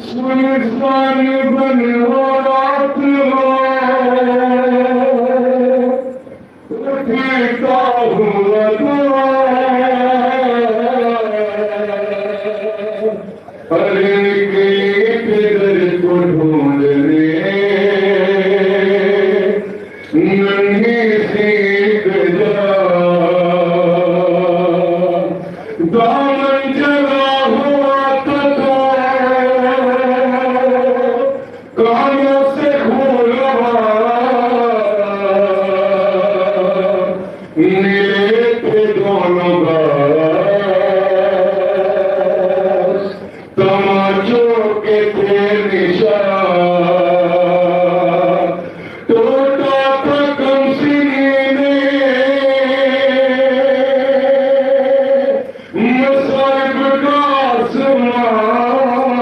सुनसान बनो रात हो उठता हुआ अरे किधर को ढूंढने नन्ही सीख जा दामन जला हुआ तथा कानों से खोलवा नीले थे दोनों तमाचों के थे निशान टूटा था कमसिनी ने मसाइब का आसमान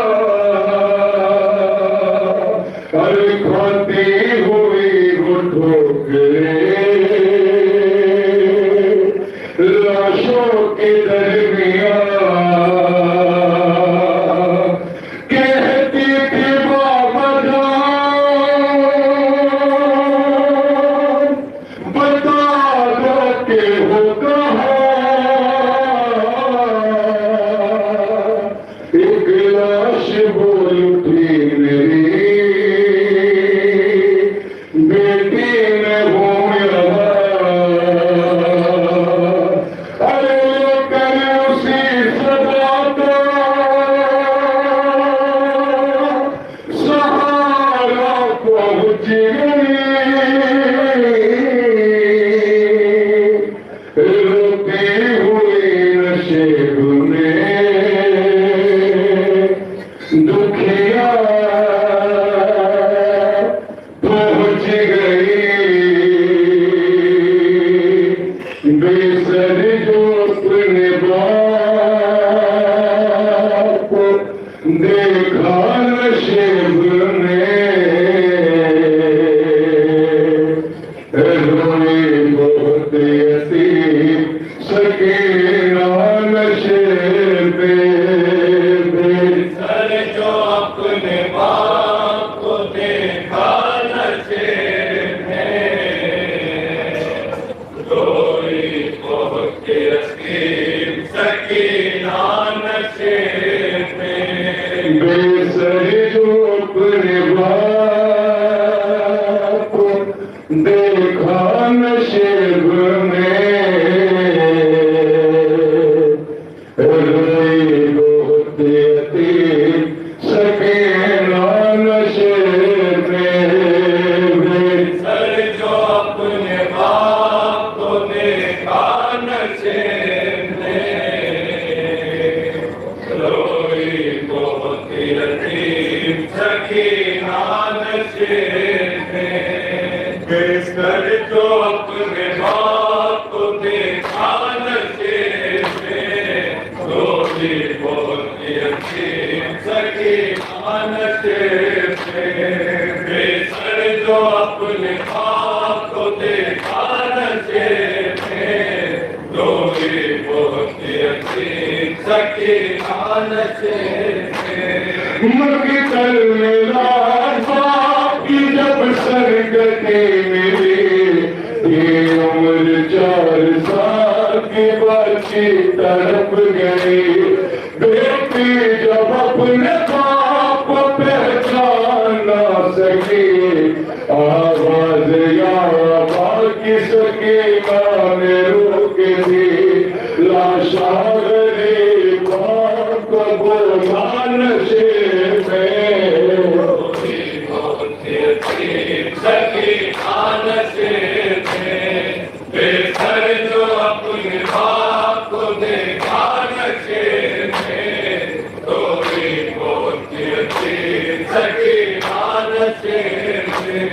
अरे खाती हुई वो ठोकरें लाशों के दरमियान कहती थी बाबा जान बता दो के हो कहाँ एक लाश बोल उठी मेरी बेटी मैं हूँ यहाँ अरे लेकर उसी सदा का सहारा पहुँच गई रोती हुई नशेब में दुखिया पहुँच गई बेसर जो अपने बाप देखा नशेब में रोई बहुत यतीम सकीना नशेब बेसर जो अपने बाप को देखा नशेब में रोई बहुत यतीम सकीना नशेब में बेसर जो अपने बाप को देखा नशेब में रोई बहुत यतीम सकीना नशेब में बेसर जो अपने बाप को देखा नशेब में रोई बहुत यतीम सकीना नशेब में बेसर जो अपने बाप को देखा नशेब में रोई बहुत यतीम सकीना नशेब में बेसर जो अपने बाप को देखा नशेब में रोई बहुत यतीम सकीना नशेब में मगतल मेरा बाप की जब सरगती मिली ये उम्र 4 साल की बच्ची तड़प गई बेटी जब अपने बाप को पहचान ना सकी आवाज या बाकी सकी गाने रोक दी लाशा गरीब बाप को बोला नशेब में सकीना नशेब में बेसर जो अपने बाप को देखा नशेब में रोई बहुत यतीम सकीना नशेब में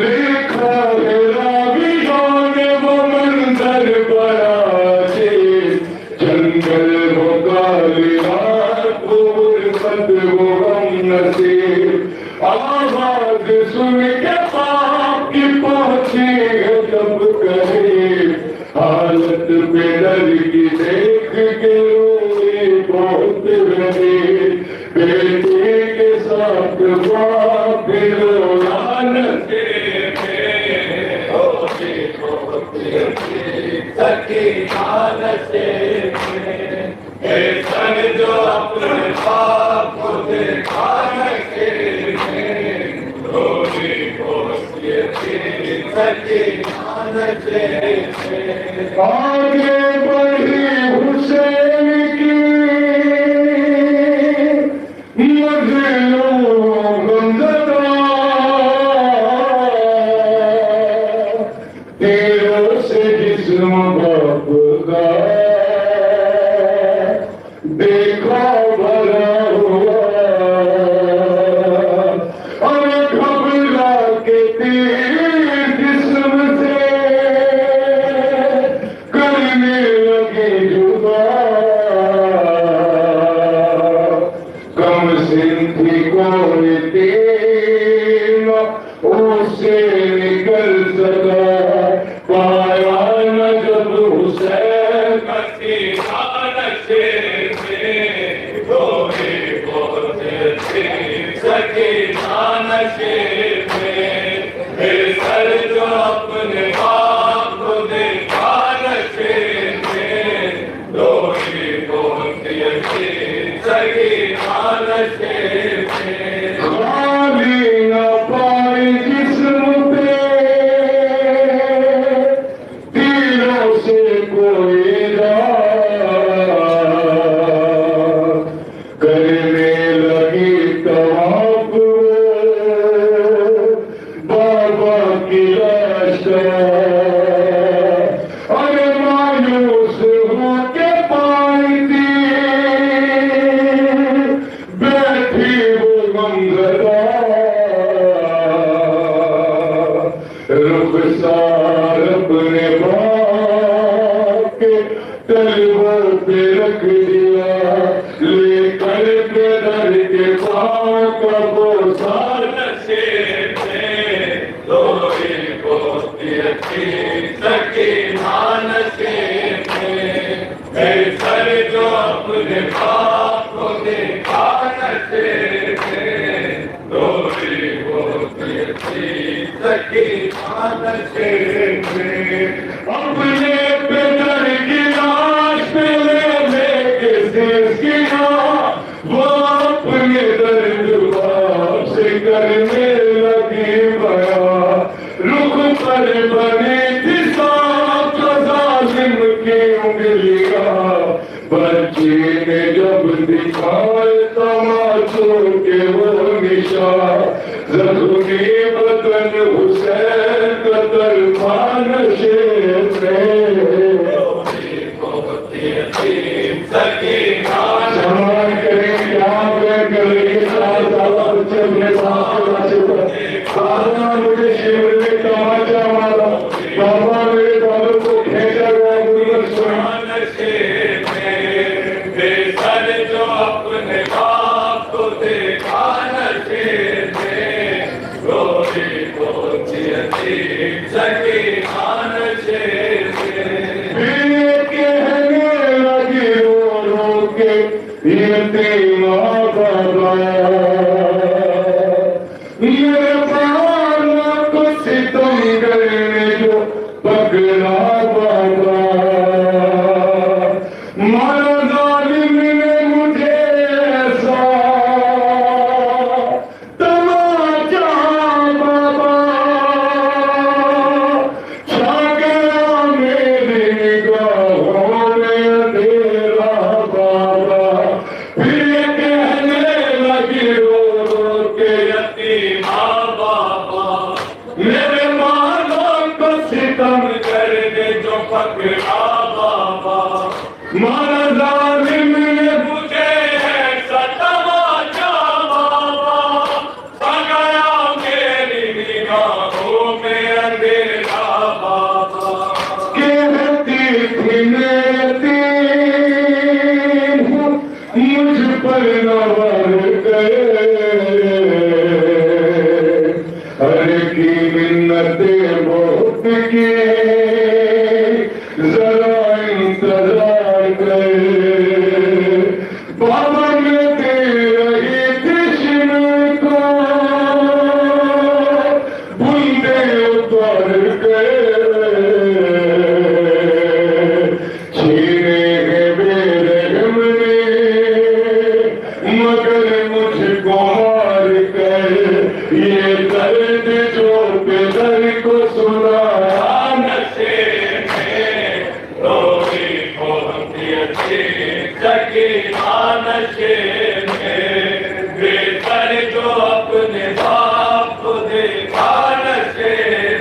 देखा है रावियों ने वो मंजर बड़ा अजीब जंगल वो काली रात वो गुर्बत वो गम नसीब आवाज सुन के बाप की पहुंची है जब करीब हालत पे डर की बेटी के साथ जो अपने बाप को देखा आगे बढ़ी हुसैन की मजलूम गंदगा तीरों से जिस्म बाप का देखा भरा हुआ और घबरा के तीर जिस्म से करने लगे जुदा कम सिंथी कोई तीर उससे निकल सका पाया न जब हुसैन जो अपने बाप को देखा नशे में दोषी पहुंची सगी नशे में खाली न पाई जिस्म पे तीरों से कोई रात करने लगी तवाफ बाबा की लाश अरे मायूस होके पाई थी बैठी वो मंगला रुखसार अपने बाप के तलवों पे रख दिया लेकर के दर के पाँव का बोसा जो अपने बाप को देखा नशे में दोषी होती सकी नशे में अपने पितर की लाश पे ले किसी वो अपने दर्द बाप से करने लगी बया रुख पर बनी थी सांप जालिम की उंगलियां बच्चे ने जब दिखाए तमाचों के वो निशान जख्मी बदन हुसैन कतर खान शेर समान करें क्या करें बाबा मुझे शिविर में तमाचा मारा बाबा मेरे बालों को खेचा गया जो अपने बाप को देखा नशे में रोटी पहुंची सकी नशे में कहने लगी रो के यतीमा बाबा ये बाबा को सितम करने जो पकड़ा बाबा मारा जालिम ने मुझे ऐसा तमाचा बाबा छा गया मेरी निगाहों में अंधेरा बाबा फिर कहने लगी रो रो के यतीमा बाबा मेरे माला को सितम कर दे जो पकड़ा बाबा मारा जालिम ने मुझे ऐसा तमाचा बाबा पकड़ा मेरी निगाहों में अंधेरा बाबा कहती थी मुझ पर नवर गए हर की मिन्नतें बहुत की जरा इंतजार कर सकीना नशे में बेहतर जो अपने बाप को देखा नशे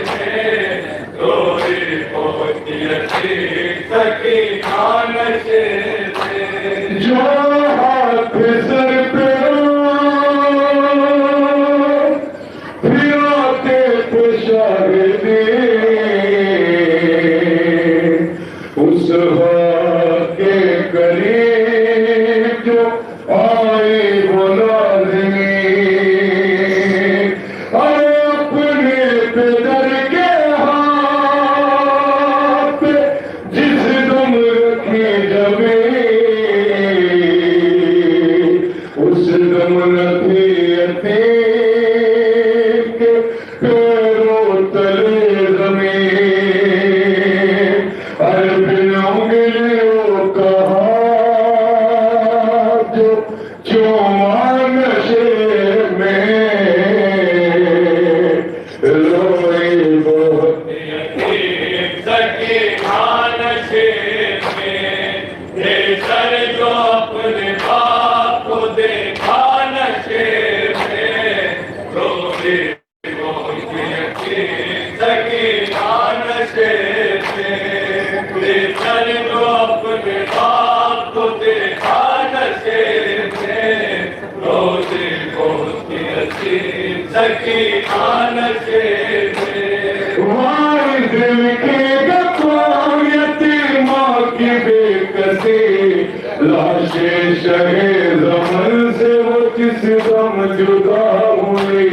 में रोई होती अच्छी सकीना नशे में जो हाथ सर पे फिराते थे शाहिदी उस हाथ के करीब जो आए वो लाज़मी अपने पितर के हाथ जिस दम रखी जबी उस दम रखी यतीम के पैरों तले ज़मीन बिन उंगलियों का हाथ जो चूमा नशे में रोई बहुत सकीना नशे में बेहतर जो अपने बाप को देखा नशे में रोई सकीना नशे में बेहतर जो अपने बाप को देखा नशे में रोज़ी होती अच्छी सकीना नशे में वारिस के गफ़ार यतीमा की बेकसी लाशे शहे ज़मन से वो किस दम जुदा हुई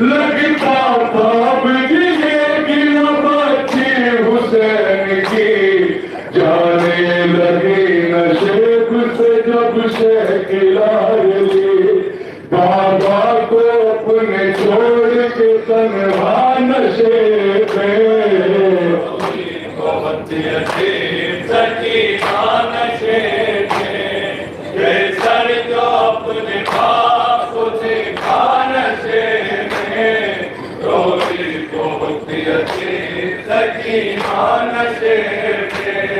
लगता था बिजली न बच्ची हुसैन की जाने लगी नशेब से जब शहकिला ली बाबा को अपने छोड़ के तन्हा नशे में सकीना नशे में बेहतर जो अपने बाप को देखा नशे में रोज़ी होती अच्छी सकीना नशे में